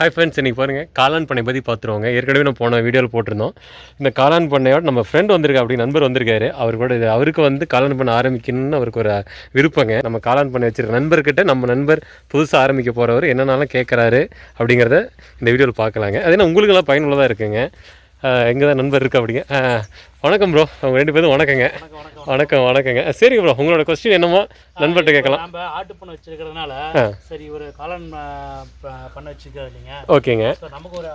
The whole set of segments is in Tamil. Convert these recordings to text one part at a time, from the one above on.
ஹாய் ஃப்ரெண்ட்ஸ், இன்றைக்கி பாருங்கள் காளான் பண்ணை பற்றி பார்த்துருவாங்க. ஏற்கனவே நான் போன வீடியோவில் போட்டிருந்தோம். இந்த காளான் பண்ணையோட நம்ம ஃப்ரெண்ட் வந்திருக்கா, அப்படி நண்பர் வந்திருக்காரு. அவருக்கு வந்து காளான் பண்ண ஆரம்பிக்கணும்னு அவருக்கு ஒரு விருப்பங்க. நம்ம காளான் பண்ணை வச்சுருக்க நண்பர்கிட்ட நம்ம நண்பர் புதுசாக ஆரம்பிக்க போகிறவர் என்னென்னாலும் கேட்குறாரு அப்படிங்கிறத இந்த வீடியோவில் பார்க்கலாங்க. அது என்ன உங்களுக்கெல்லாம் பயனுள்ளதாக இருக்குங்க. எங்கே தான் நண்பர் இருக்கு அப்படிங்க. வணக்கம் ப்ரோ, அவங்க 2 பேரும் வணக்கங்க. வணக்கங்க. சரிங்க ப்ரோ, உங்களோட கொஸ்டின் என்னமோ நண்பர்கிட்ட கேட்கலாம். நம்ம ஆட்டு பண்ண வச்சிருக்கிறதுனால சரி ஒரு காளான் பண்ண வச்சிருக்கோம் இல்லைங்க. ஓகேங்க, நமக்கு ஒரு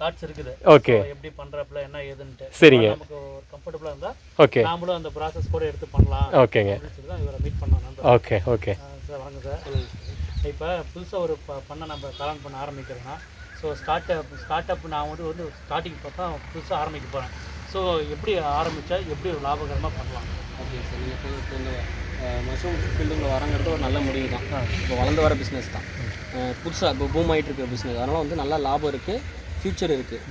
தாட்ஸ் இருக்குது. ஓகே, எப்படி பண்றப்பல என்ன ஏதுன்ட்டு. சரிங்க, நமக்கு ஒரு கம்ஃபர்டபுளா இருந்தா ஓகே, நாமளும் அந்த ப்ராசஸ் கூட எடுத்து பண்ணலாம். ஓகேங்க, இவரை மீட் பண்ணலாம். ஓகே சார் வணக்கம் சார். இப்போ புதுசாக ஒரு பண்ண நம்ம காளான் பண்ண ஆரம்பிக்கிறோன்னா ஸோ ஸ்டார்ட் அப் நான் வந்து ஸ்டார்டிங் பார்த்தா புதுசாக ஆரம்பிக்க போகிறேன். ஸோ எப்படி ஆரம்பித்தா எப்படி ஒரு லாபகரமாக பண்ணலாம்? ஓகே சார், நீங்கள் இப்போ இந்த மஷ்ரூம் ஃபீல்டுங்களை வரங்கிறது ஒரு நல்ல முடிவு தான். இப்போ வளர்ந்து வர பிஸ்னஸ் தான், புதுசாக இப்போ பூம் ஆகிட்டு இருக்க பிஸ்னஸ். அதனால் வந்து நல்லா லாபம் இருக்குது, ஃப்யூச்சர் இருக்குது.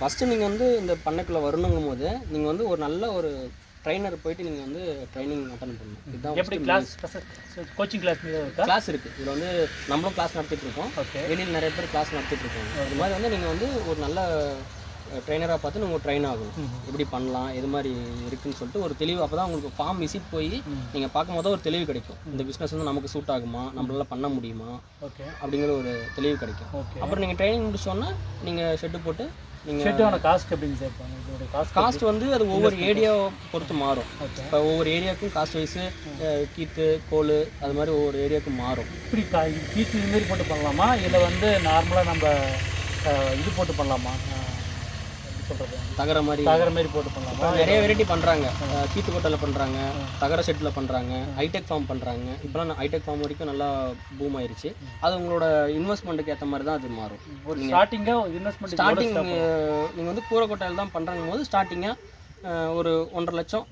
ஃபஸ்ட்டு நீங்கள் வந்து இந்த பண்ணைக்குள்ளே வரணுங்கும் போது நீங்கள் வந்து ஒரு நல்ல ஒரு ட்ரைனர் போயிட்டு நீங்கள் வந்து ட்ரைனிங் அட்டன் பண்ணணும். இதுதான் எப்படி கிளாஸ் கோச்சிங் கிளாஸ் இருக்குது. இதில் வந்து நம்மளும் கிளாஸ் நடத்திட்டு இருக்கோம். வெளியில் நிறைய பேர் கிளாஸ் நடத்திட்டு இருக்கோம். அது மாதிரி வந்து நீங்கள் வந்து ஒரு நல்ல ட்ரைனராக பார்த்து நீங்கள் ட்ரெயின் ஆகணும். எப்படி பண்ணலாம், எது மாதிரி இருக்குதுன்னு சொல்லிட்டு ஒரு தெளிவு. அப்போ தான் உங்களுக்கு ஃபார்ம் விசிட் போய் நீங்கள் பார்க்கும் போது ஒரு தெளிவு கிடைக்கும். இந்த பிஸ்னஸ் வந்து நமக்கு சூட் ஆகுமா, நம்மளால பண்ண முடியுமா அப்படிங்கிற ஒரு தெளிவு கிடைக்கும். அப்புறம் நீங்கள் ட்ரைனிங் முடிச்சோன்னா நீங்கள் ஷெட்டு போட்டு நீங்கள் காஸ்ட் எப்படின்னு சேர்ப்பாங்க. காஸ்ட் வந்து அது ஒவ்வொரு ஏரியாவை பொறுத்து மாறும். இப்போ ஒவ்வொரு ஏரியாவுக்கும் காஸ்ட் வைஸு கீத்து கோல் அது மாதிரி ஒவ்வொரு ஏரியாவுக்கும் மாறும். இப்படி கீத்து இதுமாரி போட்டு பண்ணலாமா, இல்லை வந்து நார்மலாக நம்ம இது போட்டு பண்ணலாமா, தகர மாதிரி போட்டு பண்ணலாமா? நிறைய வெரைட்டி பண்ணுறாங்க. கீத்து கோட்டையில் பண்ணுறாங்க, தகர செட்டில் பண்ணுறாங்க, ஹைடெக் ஃபார்ம் பண்ணுறாங்க. இப்போலாம் ஹைடெக் ஃபார்ம் வரைக்கும் நல்லா பூம் ஆயிடுச்சு. அது உங்களோட இன்வெஸ்ட்மெண்ட்டுக்கு ஏற்ற மாதிரி தான் அது மாறும். ஸ்டார்டிங் நீங்கள் வந்து கூரை கோட்டையில் தான் பண்ணுறாங்க போது ஸ்டார்டிங்காக ஒரு 1.5 லட்சம்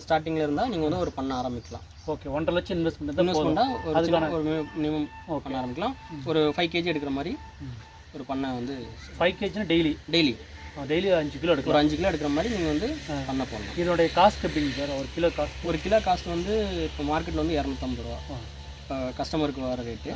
ஸ்டார்டிங்கில் இருந்தால் நீங்கள் வந்து ஒரு பண்ண ஆரம்பிக்கலாம். ஓகே, 1.5 லட்சம் இன்வெஸ்ட்மெண்ட்டாக ஒரு மினிமம் பண்ண ஆரம்பிக்கலாம். ஒரு 5 kg எடுக்கிற மாதிரி ஒரு பண்ணை வந்து 5 kg டெய்லி 5 கிலோ எடுக்கும். ஒரு 5 கிலோ எடுக்கிற மாதிரி நீங்கள் வந்து பண்ண போகலாம். இதோடைய காஸ்ட் எப்படிங்க சார்? ஒரு கிலோ காஸ்ட் வந்து இப்போ மார்க்கெட்டில் வந்து 250 ரூபா கஸ்டமருக்கு வர ரேட்டு.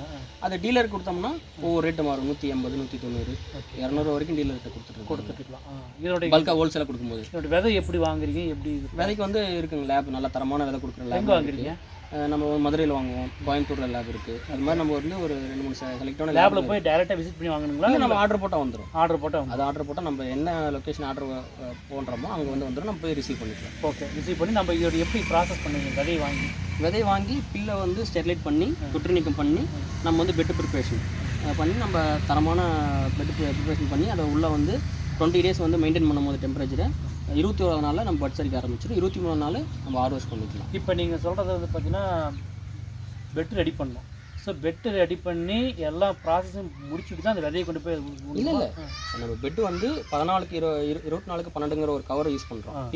அது டீலருக்கு கொடுத்தோம்னா ஒவ்வொரு ரேட்டு மாறும். 180, 190, 200 வரைக்கும் டீலர்கிட்ட கொடுத்துட்டுருக்கலாம். இதோட பல்காக ஹோல்சேலாக கொடுக்கும்போது. இதோட விதை எப்படி வாங்குறீங்க? எப்படி விதைக்கு வந்து இருக்குங்க லேப், நல்ல தரமான விதை கொடுக்குற லேப். எங்கே வாங்குறீங்க? நம்ம மதுரையில் வாங்குவோம், கோயம்புத்தூரில் லேப் இருக்குது. அது மாதிரி நம்ம வந்து ஒரு 2-3 செலக்டான லேபில் போய் டேரெக்டாக விசிட் பண்ணி வாங்கணுங்களா? நம்ம ஆர்டர் போட்டால் வந்துடும். ஆர்டர் போட்டால் நம்ம என்ன லொக்கேஷன் ஆர்டர் போடுறோமோ அங்கே வந்துடும். நம்ம போய் ரிசீவ் பண்ணிக்கலாம். ஓகே, ரிசீவ் பண்ணி நம்ம இதோட எப்படி ப்ராசஸ் பண்ணுவீங்க? விதையை வாங்கி பில்லை வந்து ஸ்டெர்லைட் பண்ணி தொற்று நீக்கம் பண்ணி நம்ம வந்து பெட்டு ப்ரிப்ரேஷன் பண்ணி நம்ம தரமான பெட்டு ப்ரிப்ரேஷன் பண்ணி அதை உள்ளே வந்து 20 days வந்து மெயின்டைன் பண்ணும்போது டெம்பரேச்சரை 21 நாளில் நம்ம பட் சரிக்க ஆரம்பிச்சிடும். 23 நாள் நம்ம ஹார்வெஸ்ட் பண்ணிக்கலாம். இப்போ நீங்கள் சொல்கிறது வந்து பார்த்தீங்கன்னா பெட்டு ரெடி பண்ணணும். ஸோ பெட்டு ரெடி பண்ணி எல்லா ப்ராசஸும் முடிச்சுட்டு தான் அந்த விதையை கொண்டு போய் இல்லை நம்ம பெட்டு வந்து 14க்கு 24க்கு 12ங்கிற ஒரு கவர் யூஸ் பண்ணுறோம்.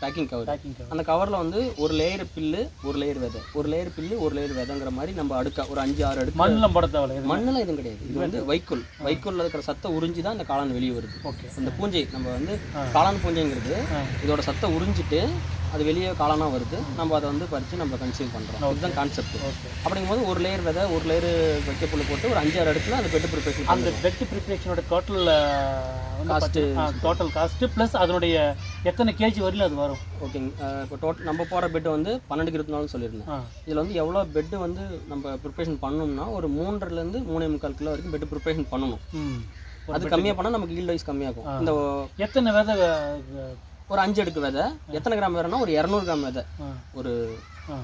Packing cover. அந்த கவரில் வந்து ஒரு லேயர் பில்லு, ஒரு லேயர் விதை, ஒரு லேயர் பில்லு, ஒரு லேயர் விதைங்கிற மாதிரி நம்ம அடுக்க ஒரு 5-6 அடுக்கு. மண்ணெல்லாம் போட தேவை? மண்ணெல்லாம் எதுவும் கிடையாது. இது வந்து வைக்கோலில் இருக்கிற சத்தை உறிஞ்சி தான் இந்த காளான் வெளியே வருது. ஓகே, இந்த பூஞ்சை நம்ம வந்து காளான் பூஞ்சைங்கிறது இதோட சத்தை உறிஞ்சிட்டு அது வெளியே காளானாக வருது. நம்ம அதை வந்து பறித்து நம்ம கன்சியூம் பண்ணுறோம். இதுதான் கான்செப்ட். அப்படிங்கும்போது ஒரு லேயர் விதை, ஒரு லேயர் வைக்கப்புல் போட்டு ஒரு 5-6 இடத்துல அந்த பெட்டு ப்ரிப்ரேஷன். அந்த பெட்டு ப்ரிப்ரேஷனோட டோட்டல் காஸ்ட்டு ப்ளஸ் அதனுடைய எத்தனை கேஜி வரையிலும் அது வரும்? ஓகேங்க. இப்போ நம்ம போகிற பெட்டு வந்து 12க்கு 24 சொல்லியிருந்தேன். இதில் வந்து எவ்வளோ பெட்டு வந்து நம்ம ப்ரிப்ரேஷன் பண்ணணும்னா ஒரு 3.5 3.25 கிலோ வரைக்கும் பெட்டு ப்ரிப்ரேஷன் பண்ணணும். அது கம்மியாக பண்ணால் நமக்கு ஈல்ட் வைஸ் கம்மியாகும். இந்த எத்தனை விதை? ஒரு 5 அடுக்கு விதை. எத்தனை கிராம் வேணும்னா ஒரு 200 கிராம் விதை ஒரு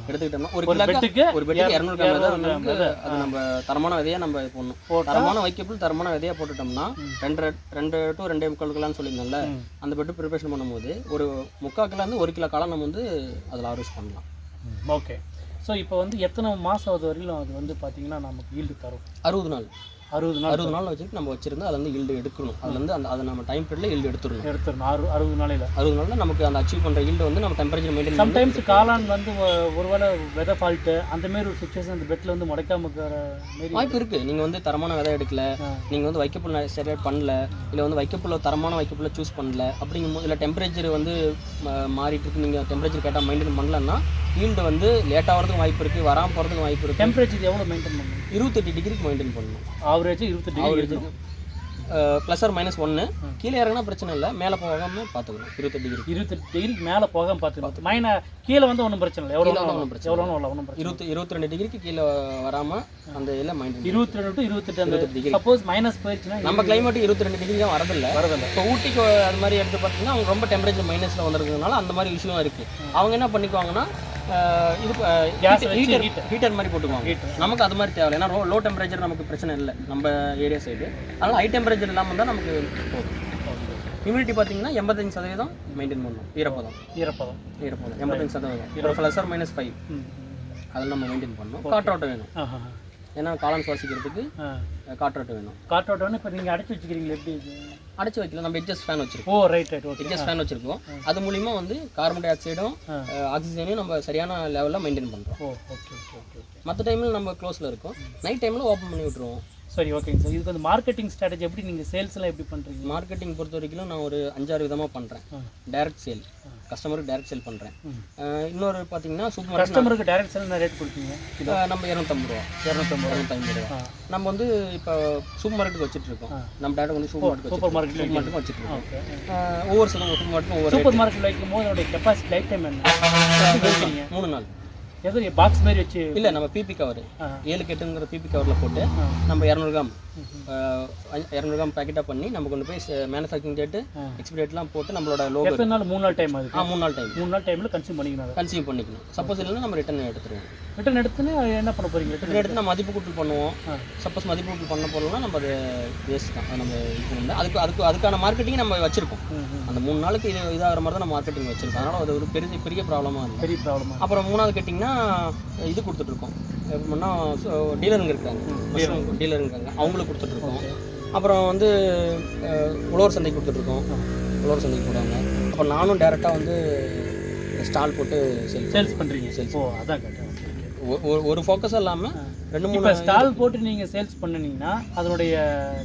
எடுத்துக்கிட்டோம்னா ஒரு பெட்டுக்கு 200 கிராம் விதை. அது நம்ம தரமான விதையாக நம்ம போடணும். தரமான வைக்கப்புல் தரமான விதையாக போட்டுட்டோம்னா 2 to 2.25 கிலோன்னு சொல்லியிருந்தோம்ல, அந்த பெட்டு ப்ரிப்பரேஷன் பண்ணும்போது ஒரு 3/4 கிலோலேருந்து 1 கிலோ காலம் நம்ம வந்து அதில் ஹார்வெஸ்ட் பண்ணலாம். ஓகே, ஸோ இப்போ வந்து எத்தனை மாதம் அது வரையிலும் அது வந்து பார்த்தீங்கன்னா நமக்கு ஈல்டு தரும்? 60 நாள். 60 நாள் வச்சுட்டு நம்ம வச்சிருந்து அதில் வந்து ஈல்டு எடுக்கணும். அதில் வந்து அதை நம்ம டைம் பீரியடில் ஈல்டு எடுத்துடணும். 60 நாளில் நமக்கு அந்த அச்சீவ் பண்ணுற ஈல்டு வந்து நம்ம டெம்பரேச்சர் மெயின்டைன். சம்டைம்ஸ் காளான் வந்து ஒருவேளை வெதை ஃபால்ட்டு அந்தமாரி ஒரு சுச்சுவேஷன் அந்த பெட்டில் வந்து முடைக்காம வாய்ப்பு இருக்குது. நீங்கள் வந்து தரமான விதை எடுக்கல, நீங்கள் வந்து வைக்கப்புல் சரியாக பண்ணல, இல்லை வந்து வைக்கப்புல்ல தரமான வைக்கப்புல்ல சூஸ் பண்ணல அப்படிங்கும்போது, இல்லை டெம்பரேச்சர் வந்து மாறிட்டு இருக்கு, நீங்கள் டெம்பரேச்சர் கேட்டால் மெயின்டைன் பண்ணலன்னா ஈல்டு வந்து லேட்டாக வரதுக்கு வாய்ப்பு இருக்குது, வராமல் போகிறதுக்கு வாய்ப்பு இருக்குது. டெம்பரேச்சர் எவ்வளோ மெயின்டைன் பண்ணணும்? 28 டிகிரிக்கு மெயின்டைன் பண்ணணும். Average 28 degree. ப்ளஸ் ஆர் -1 கீழே இறங்கினா பிரச்சனை இல்லை, மேலே போகாமல் பார்த்துக்கணும். 28 டிகிரி 28 டிகிரிக்கு மேலே போகாமல் பார்த்துக்கணும். கீழே வந்து ஒன்றும் பிரச்சனை இல்லை, எவ்வளோ ஒன்றும் பிரச்சனை ஒன்றும் பிரச்சனை 22 டிகிரிக்கு கீழே வராமல் அந்த இதில் mind 22 to 28 degree. Suppose minus போயிடுச்சுன்னா நம்ம கிளைமேட் 22 டிகிரி தான் வரதில்லை. இப்போ ஊட்டிக்கு அது மாதிரி எடுத்து பார்த்தீங்கன்னா அவங்க ரொம்ப டெம்பரேச்சர் மைனஸில் வந்துருக்கிறதுனால அந்த மாதிரி விஷயம் இருக்குது. அவங்க என்ன பண்ணிக்குவாங்கன்னா இது ஹீட்டர் மாதிரி போட்டுக்குவாங்க. நமக்கு அது மாதிரி தேவை, ஏன்னா லோ டெம்பரேச்சர் நமக்கு பிரச்சனை இல்லை நம்ம ஏரியா சைடு. அதனால் ஹை டெம்பரேச்சர் இல்லாமல் தான் நமக்கு போதும். ஹியூமிடிட்டி பார்த்தீங்கன்னா 85% மெயின்டைன் பண்ணணும். ஈரப்பதம் 85%. ப்ளஸ் ஆர் -5 அதில் நம்ம மெயின்டைன் பண்ணணும். காற்றோட்டம் வேணும், ஏன்னா காளான் சுவாசிக்கிறதுக்கு காற்றோட்டம் வேணும். காற்றோட்டம் வேணும். இப்போ நீங்கள் அடைச்சி வச்சுக்கிறீங்களா? எப்படி அடைச்சி வைக்கல, நம்ம எக்ஸாஸ்ட் ஃபேன் வச்சிருக்கோம். ஓ ரைட் ஓகே. எக்ஸாஸ்ட் ஃபேன் வச்சிருக்கோம். அது மூலிமா வந்து கார்பன் டை ஆக்சைடும் ஆக்சிஜனையும் நம்ம சரியான லெவலில் மெயின்டைன் பண்ணுறோம். Okay okay okay. மற்ற டைமில் நம்ம க்ளோஸில் இருக்கோம், நைட் டைமில் ஓப்பன் பண்ணி விட்ருவோம். சரி ஓகேங்க சார். இதுக்கு வந்து மார்க்கெட்டிங் ஸ்ட்ராட்டஜி எப்படி, நீங்கள் சேல்ஸ்லாம் எப்படி பண்ணுறீங்க? மார்க்கெட்டிங் பொறுத்த வரைக்கும் நான் ஒரு 5-6 விதமாக பண்ணுறேன். டைரக்ட் சேல், கஸ்டமருக்கு டைரக்ட் சேல் பண்ணுறேன். இன்னொரு பார்த்தீங்கன்னா சூப்பர் மார்க்கெட் கஸ்டமருக்கு டைரக்ட் சேல் என்ன ரேட் கொடுப்பீங்க? நம்ம 250 ரூபா. நம்ம வந்து இப்போ சூப்பர் மார்க்கெட்டுக்கு வச்சுட்டு இருக்கோம். நம்ம டேரக்ட் வந்து சூப்பர் மார்க்கெட்டுக்கு வச்சுட்டு இருக்கோம். ஒவ்வொரு சூப்பர் மார்க்கெட்டுக்கும் ஒவ்வொரு சூப்பர் மார்க்கெட் வைக்கும் போது அதோட கெப்பாசிட்டி லைஃப் டைம் என்ன? 3 நாள். எது பாக்ஸ் மாதிரி வச்சு இல்லை, நம்ம பிபி கவர் 7-8ங்கிற பிபி கவரில் போட்டு நம்ம 200 கிராம் பேக்கெட்டாக பண்ணி நம்ம கொண்டு போய் மேனுஃபேக்சரிங் டேட்டு எக்ஸ்பிரி டேட்லாம் போட்டு நம்மளோட லோகோ. எத்தனை நாள்? 3 நாள் டைம் ஆகுது. 3 நாள் டைம். 3 நாள் டைமில் கன்சியூம் பண்ணிக்கணும். சப்போஸ் இல்லைன்னா நம்ம ரிட்டர்ன் எடுத்துருவோம். ரிட்டர்ன் எடுத்துன்னு என்ன பண்ண போகிறீங்க? ரிட்டர்ன் எடுத்து நம்ம மதிப்பு கூட்டல் பண்ணுவோம். சப்போஸ் மதிப்பு கூட்டல் பண்ண போகிறோம்னா நம்ம அது வேஸ்ட் தான். அது நம்ம இது பண்ணல. அதுக்கான மார்க்கெட்டிங் நம்ம வச்சிருக்கோம். அந்த 3 நாளுக்கு இதாகிற மாதிரி தான் நம்ம மார்க்கெட்டிங் வச்சிருக்கோம். அதனால் அது ஒரு பெரிய ப்ராப்ளமாக இருக்குது. பெரிய ப்ராப்ளமாக. அப்புறம் 3வது கேட்டிங்கன்னா இது கொடுத்துட்ருக்கோம். எப்படின்னா டீலருங்க இருக்காங்க, அவங்களுக்கு கொடுத்துட்ருக்கோம். அப்புறம் வந்து உழவர் சந்தைக்கு கொடுத்துட்ருக்கோம். உழவர் சந்தைக்கு போடுவாங்க. அப்புறம் நானும் டேரெக்டாக வந்து ஸ்டால் போட்டு சேல்ஸ் பண்ணுறீங்க. ஓ அதான் கேட்டேன். ஒரு ஃபோக்கஸாக இல்லாமல் 2-3 ஸ்டால் போட்டு நீங்கள் சேல்ஸ் பண்ணினீங்கன்னா அதனுடைய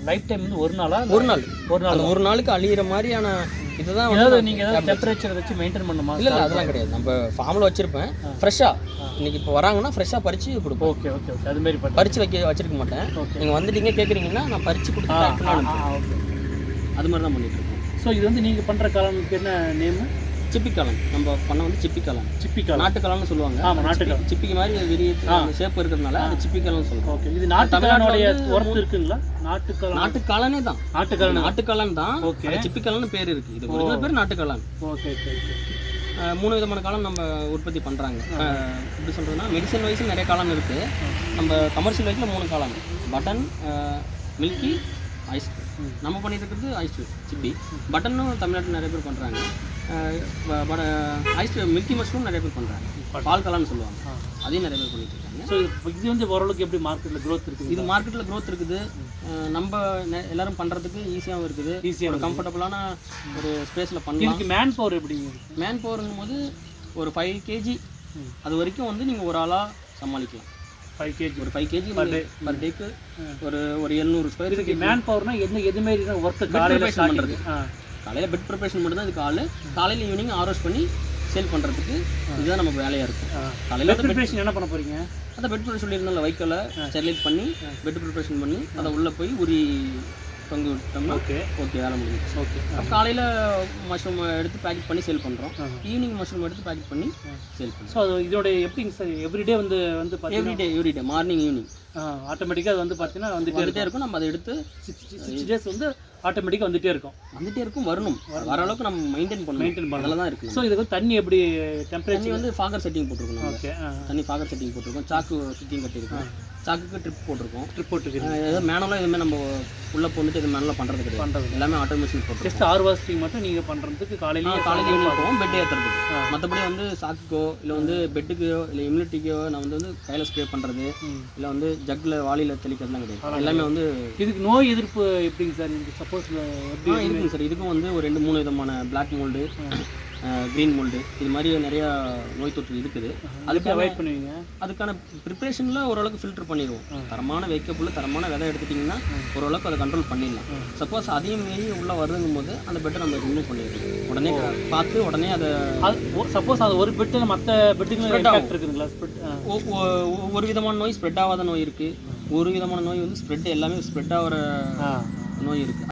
லைஃப் டைம் வந்து ஒரு நாளுக்கு அழியிற மாதிரியான இதுதான். ஏதாவது நீங்கள் ஏதாவது டெம்பரேச்சர் வச்சு மெயின்டைன் பண்ணுமா? இல்லை அதெல்லாம் கிடையாது. நம்ம ஃபார்மில் வச்சுருப்பேன். ஃப்ரெஷ்ஷாக இன்னைக்கு இப்போ வராங்கன்னா ஃப்ரெஷ்ஷாக பறித்து கொடுப்போம். Okay okay okay. அது மாதிரி பறித்து வச்சிருக்க மாட்டேன். நீங்கள் வந்துட்டீங்க கேட்குறீங்கன்னா நான் பறித்து கொடுத்து ஓகே அது மாதிரி தான் பண்ணிட்டு இருக்கோம். ஸோ இது வந்து நீங்கள் பண்ணுற காளானுக்கு என்ன நேமு? சிப்பி காளான். நம்ம பண்ண வந்து சிப்பி காளான், நாட்டு காளான்னு சொல்லுவாங்க. ஆமாம், நாட்டு காளான். சிப்பிக்கு மாதிரி வெளியே ஷேப் இருக்கிறதுனால அது சிப்பி காளான்னு சொல்லுவோம். ஓகே. இது நாட்டு காளானுடைய ஒர்த் இருக்குங்களா? நாட்டு காளானே தான். நாட்டு காளான் தான். ஓகே. சிப்பி காளான்னு பேர் இருக்குது. இது ஒரிஜினல் பேர் நாட்டு காளான். Okay okay okay. 3 விதமான காளான் நம்ம உற்பத்தி பண்ணுறாங்க. எப்படி சொல்கிறதுனா மெடிசன் வைஸும் நிறைய காளான் இருக்குது. நம்ம கமர்ஷியல் வைஸில் 3 காளான்: பட்டன், மில்கி, ஐஸ். நம்ம பண்ணிட்டு இருக்கிறது ஐஸ் சிப்பி. பட்டனும் தமிழ்நாட்டில் நிறைய பேர் பண்ணுறாங்க. ஐஸ் மில்கி மஷ்ரூம் நிறைய பேர் பண்ணுறாங்க. பால் காளான்னு சொல்லுவாங்க, அதையும் நிறைய பேர் பண்ணிட்டு இருக்காங்க. ஸோ இது வந்து ஓரளவுக்கு எப்படி மார்க்கெட்டில் க்ரோத் இருக்குது? இது மார்க்கெட்டில் க்ரோத் இருக்குது. நம்ம எல்லாரும் பண்ணுறதுக்கு ஈஸியாகவும் இருக்குது. ஈஸியாக கம்ஃபர்டபுளான ஒரு ஸ்பேஸில் பண்ணலாம். இதுக்கு மேன் பவர் எப்படிங்க? மேன் பவருங்கும் போது ஒரு 5 kg அது வரைக்கும் வந்து நீங்கள் ஒரு ஆளாக சமாளிக்கலாம். 5 kg ஒரு 5 kg பர் டேக்கு ஒரு 700 ஸ்கொயர். இதுக்கு மேன் பவர்னா எது மாதிரி ஒர்க்கு? காலையில் பண்ணுறது. காலையில் பெட் ப்ரிப்பரேஷன் மட்டும் தான். இதுக்கு காலையில் ஈவினிங் ஆரோஸ் பண்ணி சேல் பண்ணுறதுக்கு இதுதான் நமக்கு வேலையாக இருக்கும். காலையில் ப்ரிப்பரேஷன் என்ன பண்ண போகிறீங்க? அதை பெட் ப்ரிப்பரேஷன் சொல்லியிருந்தால வைக்கோலை ஸ்டெர்லைட் பண்ணி பெட் ப்ரிப்பரேஷன் பண்ணி அதை உள்ளே போய் உரி தொங்க விட்டோம்னா ஓகே வேலை முடிஞ்சிச்சு. ஓகே. அப்போ காலையில் மஷ்ரூம் எடுத்து பேக்கெட் பண்ணி சேல் பண்ணுறோம். ஈவினிங் மஷ்ரூம் எடுத்து பேக்கெட் பண்ணி சேல் பண்ணுறோம். ஸோ அது இதோட எப்படிங்க சார்? எவ்ரிடே வந்து எவ்ரிடே மார்னிங் ஈவினிங் ஆட்டோமேட்டிக்காக அது வந்து பார்த்தீங்கன்னா வந்துட்டே இருக்கும். நம்ம அதை எடுத்து 6 days வந்து ஆட்டோமேட்டிக்காக வந்துட்டே இருக்கும். வரணும். வர அளவுக்கு நம்ம மெயின்டைன் பண்ணல தான் இருக்குது. ஸோ இதுக்கு தண்ணி எப்படி டெம்பரேச்சர் வந்து ஃபாகர் செட்டிங் போட்டிருக்கோம். ஓகே. தண்ணி ஃபாகர் செட்டிங் போட்டிருக்கோம். சாக்கு செட்டிங் கட்டியிருக்கோம். சாக்குக்கு ட்ரிப் போட்டிருக்கோம். ஏதோ மேனலாக எதுவுமே நம்ம உள்ளே போந்துட்டு இது மேனலாக பண்ணுறது கிடையாது. எல்லாமே ஆட்டோமேஷன் போட்டு ஜஸ்ட் 6 வாஷிங் மட்டும் நீங்கள் பண்ணுறதுக்கு காலையில் ஈவினிங் போவோம் பெட் ஏற்றுறதுக்கு. மற்றபடி வந்து சாக்குக்கோ இல்லை வந்து பெட்டுக்கோ இல்லை இம்யூனிட்டிக்கோ நான் வந்து கையில் ஸ்ப்ரே பண்ணுறது இல்லை வந்து ஜக்கில் வாளியில் தெளிக்கிறதுலாம் கிடையாது. எல்லாமே வந்து இதுக்கு நோய் எதிர்ப்பு எப்படிங்க சார்? சப்போஸ் எப்படி இருக்குங்க சார்? இதுக்கும் வந்து ஒரு 2-3 விதமான பிளாக் மோல்டு, க்ரீன் மோல்டு, இது மாதிரி நிறையா நோய் தொற்று இருக்குது. அதுக்கு அவாய்ட் பண்ணுவீங்க. அதுக்கான ப்ரிப்ரேஷனில் ஓரளவுக்கு ஃபில்டர் பண்ணிடுவோம். தரமான வைக்கப்புள்ள தரமான விதை எடுத்துட்டிங்கன்னா ஓரளவுக்கு அதை கண்ட்ரோல் பண்ணிடலாம். சப்போஸ் அதையும் மீறி உள்ளே வருதுங்கும் போது அந்த பெட்டை நம்ம ரிமூவ் பண்ணிடுவோம். உடனே பார்த்து உடனே அதை சப்போஸ் அது ஒரு பெட்டு மற்ற பெட்டுக்கு இருக்குதுங்களா? ஒரு விதமான நோய் ஸ்ப்ரெட் ஆகாத நோய் இருக்குது. ஒரு விதமான நோய் வந்து எல்லாமே ஸ்ப்ரெட் ஆகிற நோய் இருக்குது.